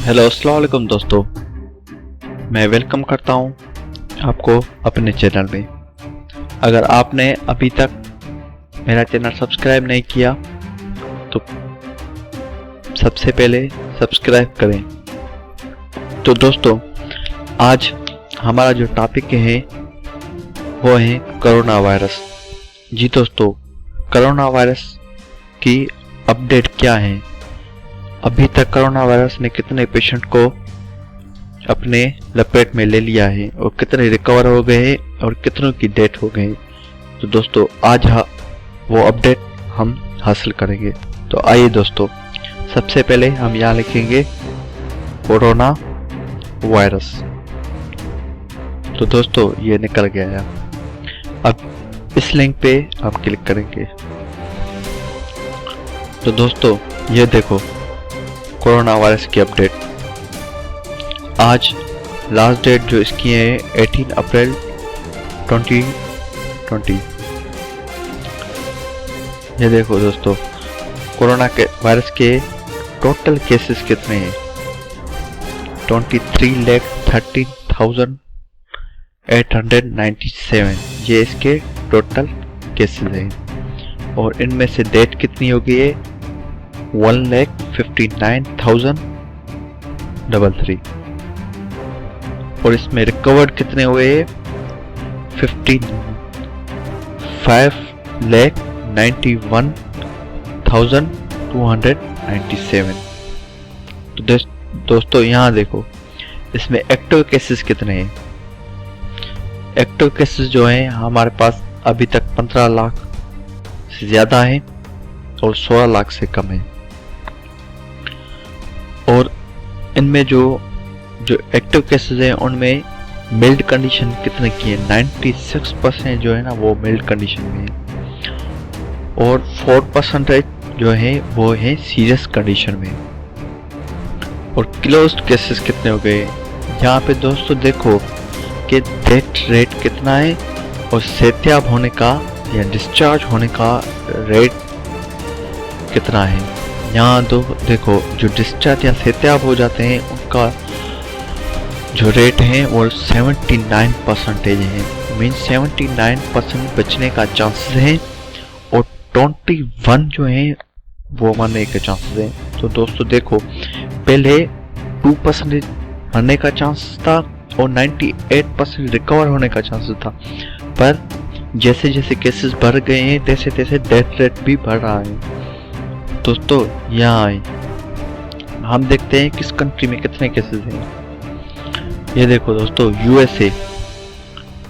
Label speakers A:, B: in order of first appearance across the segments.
A: Hello अस्सलाम वालेकुम दोस्तों, मैं वेलकम करता हूं आपको अपने चैनल में। अगर आपने अभी तक मेरा चैनल सब्सक्राइब नहीं किया तो सबसे पहले सब्सक्राइब करें। तो दोस्तों, आज हमारा जो टॉपिक है वो है कोरोना वायरस। जी दोस्तों, कोरोना वायरस की अपडेट क्या है? अभी तक कोरोना वायरस ने कितने पेशेंट को अपने लपेट में ले लिया है और कितने रिकवर हो गए हैं और कितनों की डेथ हो गई। तो दोस्तों, आज वो अपडेट हम हासिल करेंगे। तो आइए दोस्तों, सबसे पहले हम यहाँ लिखेंगे कोरोना वायरस। तो दोस्तों, ये निकल गया है। अब इस लिंक पे हम क्लिक करेंगे। तो दोस्तों, ये देखो कोरोना वायरस की अपडेट। आज लास्ट डेट जो इसकी है 18 अप्रैल 2020। ये देखो दोस्तों, कोरोना के वायरस के टोटल केसेस कितने हैं? 23,13,897 ये इसके टोटल केसेस हैं। और इनमें से डेट कितनी हो गई है? 1,59,033। और इसमें रिकवर्ड कितने हुए? 55,91,297। तो दोस्तों, यहाँ देखो इसमें एक्टिव केसेस कितने हैं। एक्टिव केसेस जो हैं हमारे पास अभी तक 15 लाख से ज्यादा हैं और 16 लाख से कम है। और इनमें जो एक्टिव केसेस हैं उनमें मिल्ड कंडीशन कितने की है? 96% जो है ना वो मिल्ड कंडीशन में है और 4% जो है वो है सीरियस कंडीशन में। और क्लोज्ड केसेस कितने हो गए? यहाँ पे दोस्तों देखो कि डेथ रेट कितना है और सेहतियाब होने का या डिस्चार्ज होने का रेट कितना है। यहाँ देखो जो डिस्चार्ज या सेहतियाब हो जाते हैं उनका जो रेट है वो 79% है। मीन्स 79% बचने का चांसेस है और 21 जो है वो मरने के चांसेस है। तो दोस्तों देखो, पहले 2% मरने का चांस था और 98% रिकवर होने का चांसेस था। पर जैसे जैसे केसेस बढ़ गए हैं तैसे तैसे डेथ रेट भी बढ़ रहा है। दोस्तों, यहाँ हम देखते हैं किस कंट्री में कितने केसेस हैं। ये देखो दोस्तों, USA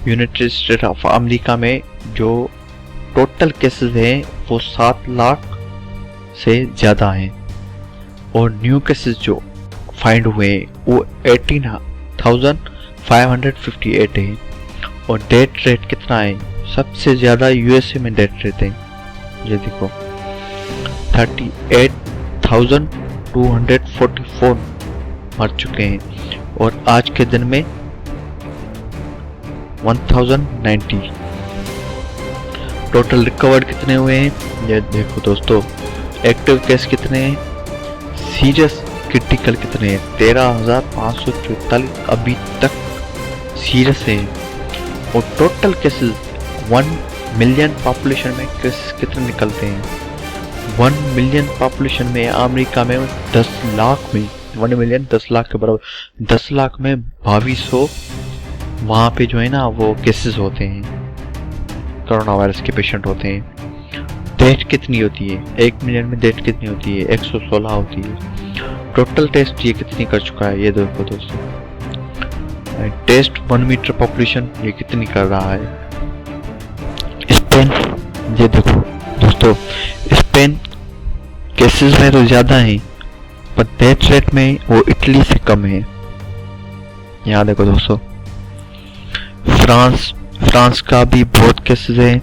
A: United state of America में जो टोटल केसेस हैं वो 7 लाख से ज़्यादा हैं और न्यू केसेस जो फाइंड हुए हैं वो 18,558 है। और डेथ रेट कितना है? सबसे ज़्यादा यूएसए में डेथ रेट है। ये देखो 38,244 मर चुके हैं और आज के दिन में 1090। टोटल रिकवर्ड कितने हुए हैं? ये देखो दोस्तों, एक्टिव केस कितने हैं? सीरियस क्रिटिकल कितने हैं? 13,544 अभी तक सीरियस है। और टोटल केसेस 1 मिलियन पॉपुलेशन में केसेस कितने निकलते हैं? 1 मिलियन पॉपुलेशन में अमेरिका में 10 लाख में 1 मिलियन 10 लाख के बराबर 10 लाख में 2200 वहाँ पे जो है ना वो केसेस होते हैं, कोरोना वायरस के पेशेंट होते हैं। डेथ कितनी होती है? 1 मिलियन में डेथ कितनी होती है? 116 होती है। टोटल टेस्ट ये कितनी कर चुका है? ये देखो दोस्तों, टेस्ट 1 मीटर पॉपुलेशन ये कितनी कर रहा है? स्पेन, ये देखो दोस्तों, स्पेन केसेस में तो ज्यादा है पर डेथ रेट में वो इटली से कम है। यहाँ देखो दोस्तों, फ्रांस का भी बहुत केसेस है,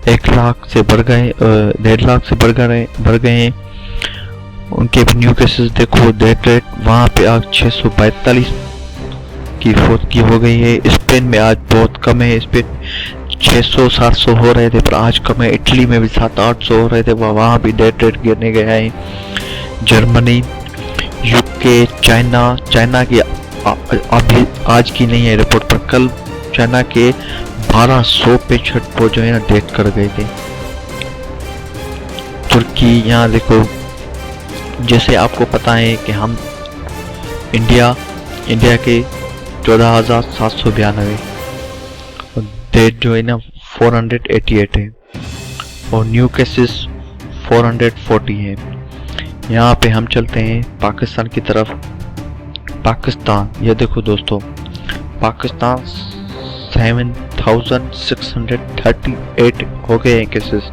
A: 1 लाख से बढ़ गए, 1.5 लाख से बढ़ गए हैं। उनके भी न्यू केसेस देखो, डेथ रेट वहाँ पे आज 642 की हो गई है। स्पेन में आज बहुत कम है, स्पेन 600-700 हो रहे थे पर आज कम है। इटली में भी 700-800 हो रहे थे, वहाँ भी डेथ रेट गिरने गया है। जर्मनी यूके, चाइना की अभी आज की नहीं है रिपोर्ट, पर कल चाइना के 1200 पेशेंट को जो है ना डेथ कर गए थे। तुर्की, यहाँ देखो, जैसे आपको पता है कि हम इंडिया के 14,792 डेथ जो है ना 488 है, और न्यू केसेस 440 है। यहाँ पे हम चलते हैं पाकिस्तान की तरफ। पाकिस्तान, ये देखो दोस्तों, पाकिस्तान 7,638 हो गए हैं केसेस,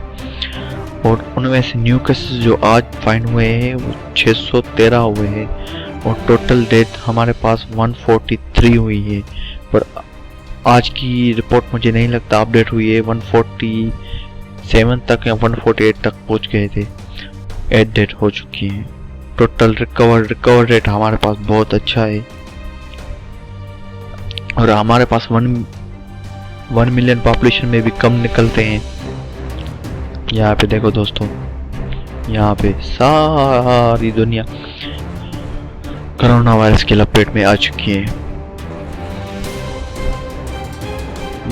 A: और उनमें से न्यू केसेस जो आज फाइंड हुए हैं वो 613 हुए हैं, और टोटल डेथ हमारे पास 143 हुई है। पर आज की रिपोर्ट मुझे नहीं लगता अपडेट हुई है, 147 तक या 148 तक पहुंच गए थे, 8 डेथ हो चुकी हैं। टोटल रिकवर रेट हमारे पास बहुत अच्छा है, और हमारे पास 1 मिलियन पॉपुलेशन में भी कम निकलते हैं। यहाँ पे देखो दोस्तों, यहाँ पे सारी दुनिया कोरोना वायरस की लपेट में आ चुकी है।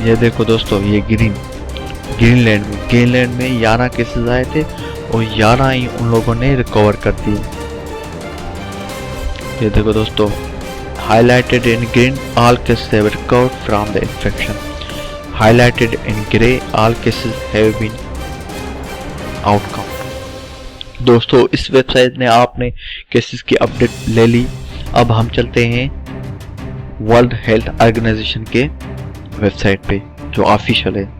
A: ये देखो दोस्तों, ये ग्रीनलैंड में 11 केसेस आए थे, और 11 ही उन लोगों ने रिकवर कर दिए। ये देखो दोस्तों, highlighted in green all cases have recovered from the infection, highlighted in gray all cases have been outcome। दोस्तों, इस वेबसाइट ने आपने केसेस की अपडेट ले ली। अब हम चलते हैं वर्ल्ड हेल्थ ऑर्गेनाइजेशन के वेबसाइट पे जो ऑफिशियल है।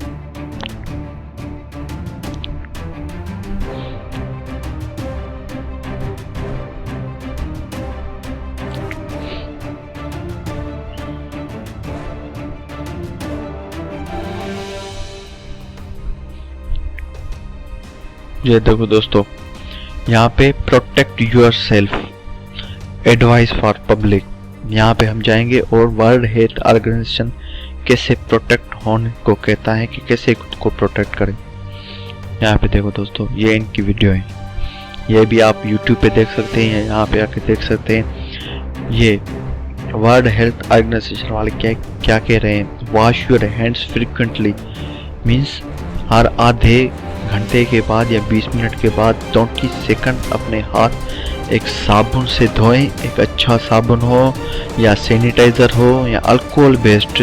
A: ये देखो दोस्तों, यहाँ पे protect yourself, advice for public, यहाँ पे हम जाएंगे और वर्ल्ड हेल्थ ऑर्गेनाइजेशन कैसे प्रोटेक्ट होने को कहता है कि कैसे खुद को प्रोटेक्ट करें। यहाँ पे देखो दोस्तों, ये इनकी वीडियो है, ये भी आप YouTube पे देख सकते हैं, यहाँ पे आके देख सकते हैं। ये वर्ल्ड हेल्थ ऑर्गेनाइजेशन वाले क्या कह रहे हैं। Wash your hands frequently means हर आधे घंटे के बाद या 20 मिनट के बाद 20 सेकंड अपने हाथ एक साबुन से धोएं। एक अच्छा साबुन हो या सैनिटाइज़र हो या अल्कोहल बेस्ड,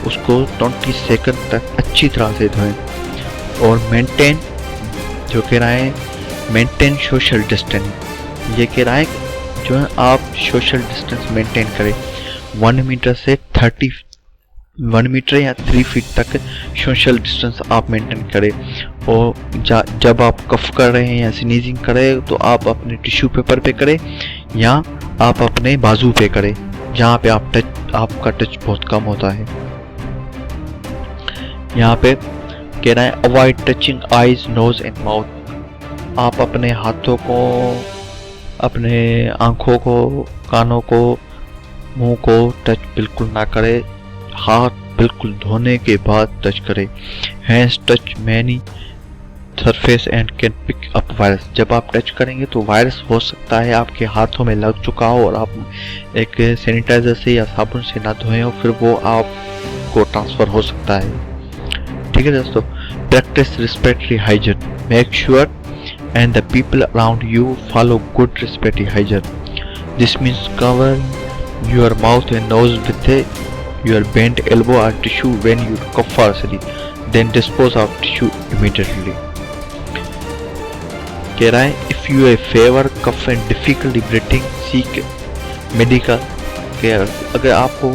A: उसको 20 सेकंड तक अच्छी तरह से धोएं। और मेंटेन, जो कह रहा है मेंटेन सोशल डिस्टेंस, ये कह रहा है जो है आप सोशल डिस्टेंस मेंटेन करें। 1 मीटर या 3 फीट तक सोशल डिस्टेंस आप मेंटेन करें। और जब आप कफ कर रहे हैं या स्नीजिंग कर रहे हैं तो आप अपने टिश्यू पेपर पे करें या आप अपने बाजू पे करें, जहाँ पे आपका टच बहुत कम होता है। यहाँ पे कह रहा है avoid touching eyes, nose and mouth. आप अपने हाथों को, अपने आँखों को, कानों को, मुंह को टच बिल्कुल ना करें। हाथ बिल्कुल धोने के बाद टच करें। Hands touch many surface and can pick up virus. जब आप टच करेंगे तो वायरस हो सकता है आपके हाथों में लग चुका हो और आप एक सैनिटाइजर से या साबुन से ना धोएं हो, फिर वो आपको ट्रांसफर हो सकता है। ठीक है दोस्तों, practice respiratory hygiene, make sure and the people around you follow good respiratory hygiene. This means covering your mouth and nose with your bent elbow or tissue when you cough or sneeze, then dispose of tissue immediately। कह रहा है if you have fever, cough and difficulty breathing, seek medical care। अगर आपको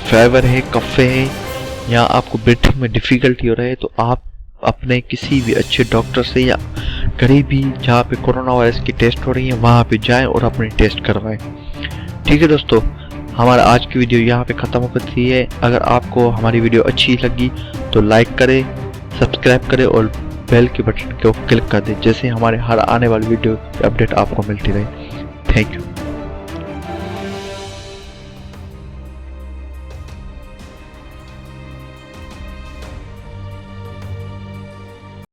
A: favour है, कफ है या आपको breathing में डिफिकल्टी हो रहा है तो आप अपने किसी भी अच्छे डॉक्टर से या कहीं भी जहाँ पे कोरोना वायरस की टेस्ट हो रही है वहाँ पे जाएं और अपनी टेस्ट करवाएं। ठीक है दोस्तों, हमारा आज की वीडियो यहाँ पे ख़त्म होती है। अगर आपको हमारी वीडियो अच्छी लगी तो लाइक करें, सब्सक्राइब करें और बेल के बटन को क्लिक कर दें, जैसे हमारे हर आने वाली वीडियो की अपडेट आपको मिलती रहे। Thank you.